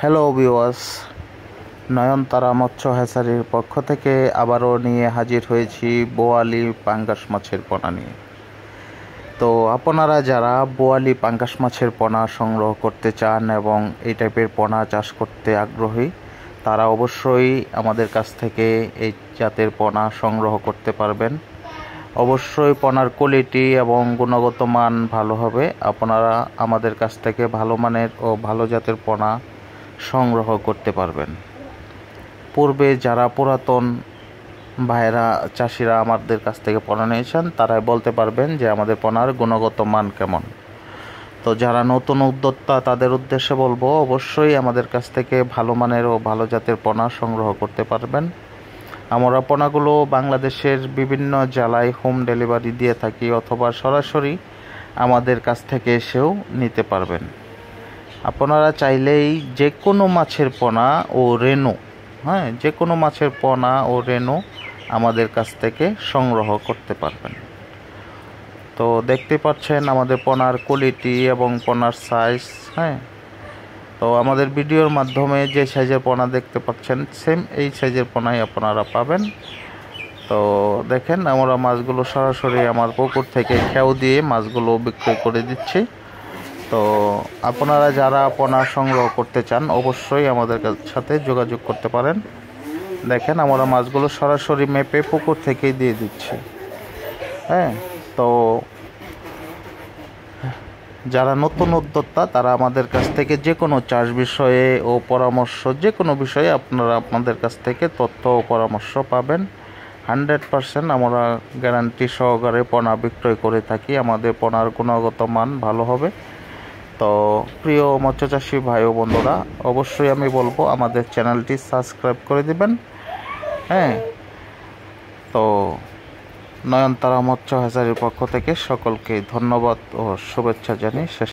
Hello viewers, নয়নতারা মৎস্য হ্যাচারির পক্ষ থেকে আবারও নিয়ে হাজির হয়েছি বোয়ালি পাঙ্গাস মাছের পোনা নিয়ে। তো আপনারা যারা বোয়ালি পাঙ্গাস মাছের পোনা সংগ্রহ করতে চান এবং এই টাইপের পোনা চাষ করতে আগ্রহী, তারা অবশ্যই আমাদের কাছ থেকে এই জাতের পোনা সংগ্রহ করতে পারবেন। অবশ্যই পোনার কোয়ালিটি এবং গুণগত মান ভালো হবে। আপনারা আমাদের কাছ থেকে ভালো মানের ও ভালো জাতের পোনা সংগ্রহ করতে পারবেন। পূর্বে যারা পুরাতন ভাইরা চাষিরা আমাদের কাছ থেকে পোনা নিয়েছেন, তারাই বলতে পারবেন যে আমাদের পোনার গুণগত মান কেমন। তো যারা নতুন উদ্যোক্তা, তাদের উদ্দেশ্যে বলবো, অবশ্যই আমাদের কাছ থেকে ভালো মানের ও ভালো জাতের পোনা সংগ্রহ করতে পারবেন। আমরা পোনাগুলো বাংলাদেশের বিভিন্ন জেলায় হোম ডেলিভারি দিয়ে থাকি, অথবা সরাসরি আমাদের কাছ থেকে এসেও নিতে পারবেন। আপনারা চাইলেই যে কোনো মাছের পোনা ও রেণু, যে কোনো মাছের পোনা ও রেণু আমাদের কাছ থেকে সংগ্রহ করতে পারবেন। তো দেখতে পাচ্ছেন আমাদের পোনার কোয়ালিটি এবং পোনার সাইজ। তো আমাদের ভিডিওর মাধ্যমে যে সাইজের পোনা দেখতে পাচ্ছেন, সেম এই সাইজের পোনাই আপনারা পাবেন। তো দেখেন, আমরা মাছগুলো সরাসরি আমার পুকুর থেকে খেউ দিয়ে মাছগুলো বিক্রয় করে দিচ্ছি। তো আপনারা যারা পোনা সংগ্রহ করতে চান, অবশ্যই আমাদের সাথে যোগাযোগ করতে পারেন। দেখেন, আমরা মাছগুলো সরাসরি মেপে পুকুর থেকেই দিয়ে দিচ্ছি। তো যারা নতুন উদ্যোক্তা, তারা আমাদের কাছ থেকে যে কোনো চাষ বিষয়ে ও পরামর্শ, যে কোনো বিষয়ে আপনারা আপনাদের কাছ থেকে তথ্য ও পরামর্শ পাবেন। 100% আমরা গ্যারান্টি সহকারে পোনা বিক্রয় করে থাকি। আমাদের পোনার গুণগত মান ভালো হবে। তো প্রিয় মৎস্যচাষী ভাই ও বন্ধুরা, অবশ্যই আমি বলবো আমাদের চ্যানেলটি সাবস্ক্রাইব করে দিবেন। তো নয়নতারা মৎস্য হ্যাচারির পক্ষ থেকে সকলকে ধন্যবাদ ও শুভেচ্ছা জানিয়ে শেষ